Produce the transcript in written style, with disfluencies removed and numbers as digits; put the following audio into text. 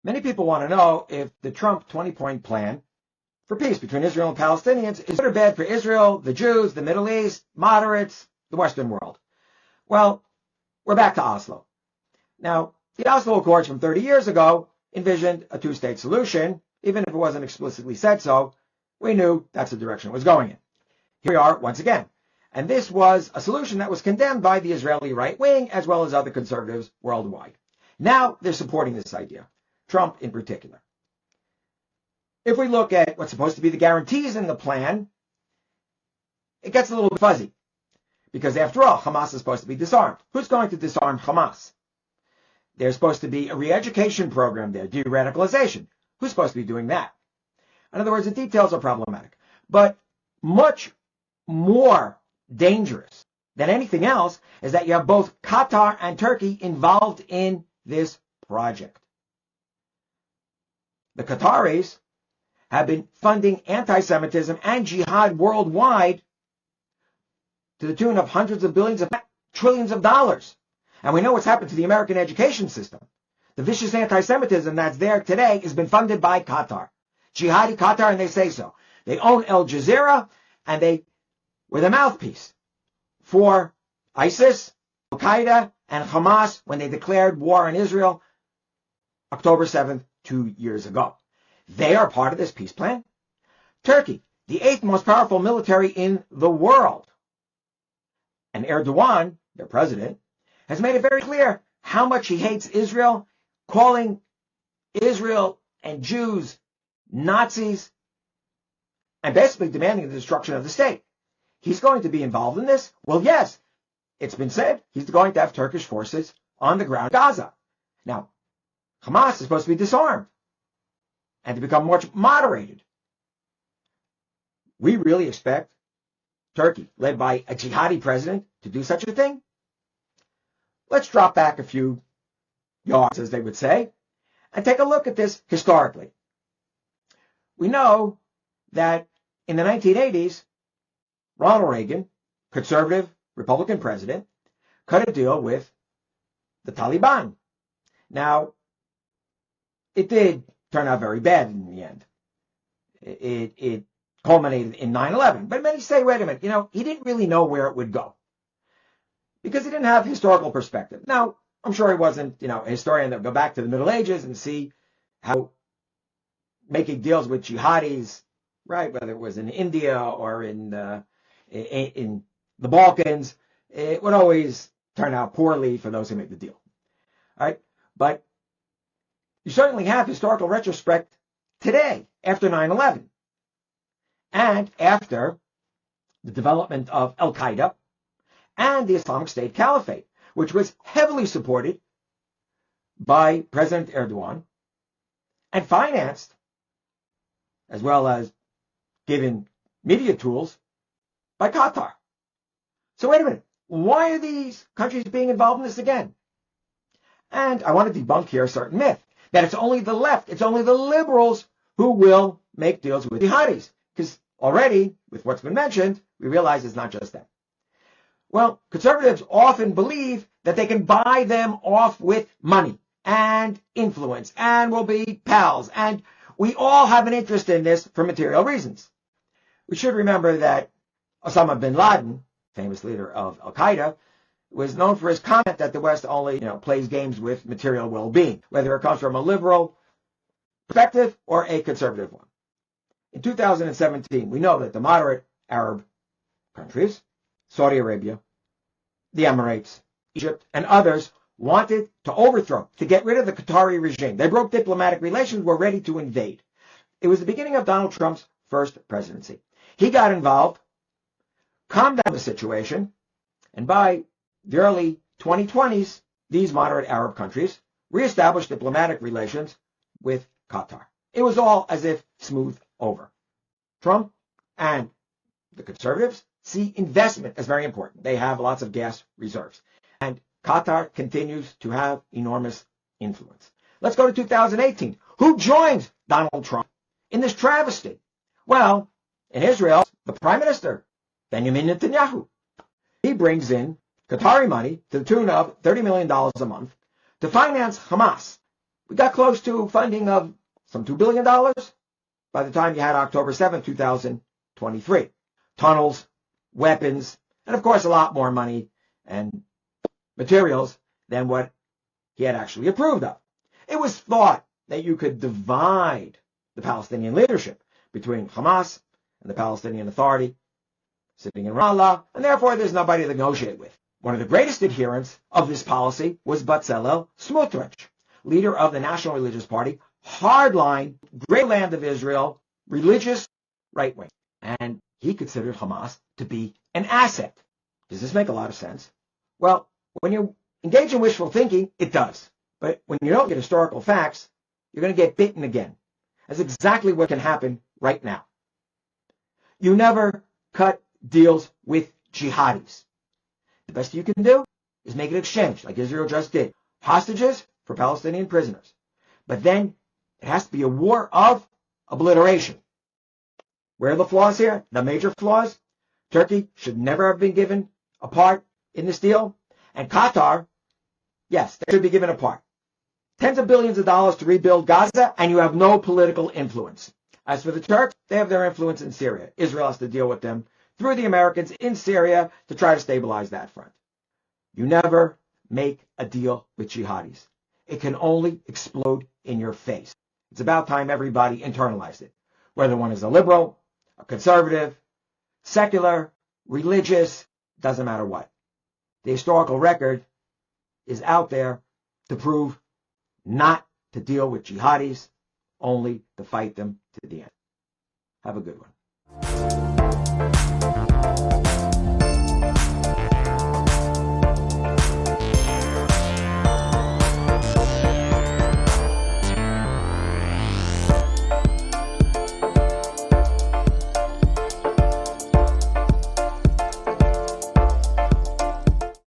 Many people want to know if the Trump 20-point plan for peace between Israel and Palestinians is good or bad for Israel, the Jews, the Middle East, moderates, the Western world. Well, we're back to Oslo. Now, the Oslo Accords from 30 years ago envisioned a two-state solution. Even if it wasn't explicitly said so, we knew that's the direction it was going in. Here we are once again. And this was a solution that was condemned by the Israeli right wing as well as other conservatives worldwide. Now they're supporting this idea, Trump in particular. If we look at what's supposed to be the guarantees in the plan, it gets a little bit fuzzy. Because after all, Hamas is supposed to be disarmed. Who's going to disarm Hamas? There's supposed to be a re-education program there, de-radicalization. Who's supposed to be doing that? In other words, the details are problematic. But much more dangerous than anything else is that you have both Qatar and Turkey involved in this project. The Qataris have been funding anti-Semitism and jihad worldwide to the tune of hundreds of billions of trillions of dollars. And we know what's happened to the American education system. The vicious anti-Semitism that's there today has been funded by Qatar. Jihadi Qatar, and they say so. They own Al Jazeera, and they were the mouthpiece for ISIS, Al-Qaeda, and Hamas when they declared war on Israel October 7th, 2 years ago. They are part of this peace plan. Turkey, the 8th most powerful military in the world. And Erdogan, their president, has made it very clear how much he hates Israel, calling Israel and Jews Nazis, and basically demanding the destruction of the state. He's going to be involved in this? Well, yes. It's been said he's going to have Turkish forces on the ground in Gaza. Now, Hamas is supposed to be disarmed and to become much moderated. We really expect Turkey, led by a jihadi president, to do such a thing? Let's drop back a few yards, as they would say, and take a look at this historically. We know that in the 1980s, Ronald Reagan, conservative Republican president, cut a deal with the Taliban. Now, it did turn out very bad in the end. It culminated in 9/11. But many say, wait a minute, he didn't really know where it would go because he didn't have historical perspective. Now, I'm sure he wasn't, a historian that would go back to the Middle Ages and see how making deals with jihadis, right, whether it was in India or in the Balkans, it would always turn out poorly for those who make the deal. All right, but you certainly have historical retrospect today after 9/11 and after the development of Al-Qaeda and the Islamic State Caliphate, which was heavily supported by President Erdogan and financed, as well as given media tools, by Qatar. So wait a minute. Why are these countries being involved in this again? And I want to debunk here a certain myth, that it's only the left, it's only the liberals who will make deals with jihadis. Because already, with what's been mentioned, we realize it's not just that. Well, conservatives often believe that they can buy them off with money and influence and will be pals. And we all have an interest in this for material reasons. We should remember that Osama bin Laden, famous leader of Al-Qaeda, was known for his comment that the West only, plays games with material well-being, whether it comes from a liberal perspective or a conservative one. In 2017, we know that the moderate Arab countries, Saudi Arabia, the Emirates, Egypt, and others wanted to overthrow, to get rid of the Qatari regime. They broke diplomatic relations, were ready to invade. It was the beginning of Donald Trump's first presidency. He got involved, calmed down the situation, and by the early 2020s, these moderate Arab countries reestablished diplomatic relations with Qatar. It was all as if smooth over. Trump and the conservatives see investment as very important. They have lots of gas reserves. And Qatar continues to have enormous influence. Let's go to 2018. Who joins Donald Trump in this travesty? Well, in Israel, the Prime Minister, Benjamin Netanyahu. He brings in Qatari money to the tune of $30 million a month to finance Hamas. We got close to funding of some $2 billion by the time you had October 7, 2023. Tunnels, weapons, and of course a lot more money and materials than what he had actually approved of. It was thought that you could divide the Palestinian leadership between Hamas and the Palestinian Authority sitting in Ramallah, and therefore there's nobody to negotiate with. One of the greatest adherents of this policy was Bezalel Smotrich, leader of the National Religious Party, hardline, great land of Israel, religious right wing. And he considered Hamas to be an asset. Does this make a lot of sense? Well, when you engage in wishful thinking, it does. But when you don't get historical facts, you're going to get bitten again. That's exactly what can happen right now. You never cut deals with jihadis. The best you can do is make an exchange, like Israel just did. Hostages for Palestinian prisoners. But then it has to be a war of obliteration. Where are the flaws here? The major flaws? Turkey should never have been given a part in this deal. And Qatar, yes, they should be given a part. Tens of billions of dollars to rebuild Gaza, and you have no political influence. As for the Turks, they have their influence in Syria. Israel has to deal with them through the Americans in Syria to try to stabilize that front. You never make a deal with jihadis. It can only explode in your face. It's about time everybody internalized it. Whether one is a liberal, a conservative, secular, religious, doesn't matter what. The historical record is out there to prove not to deal with jihadis, only to fight them to the end. Have a good one.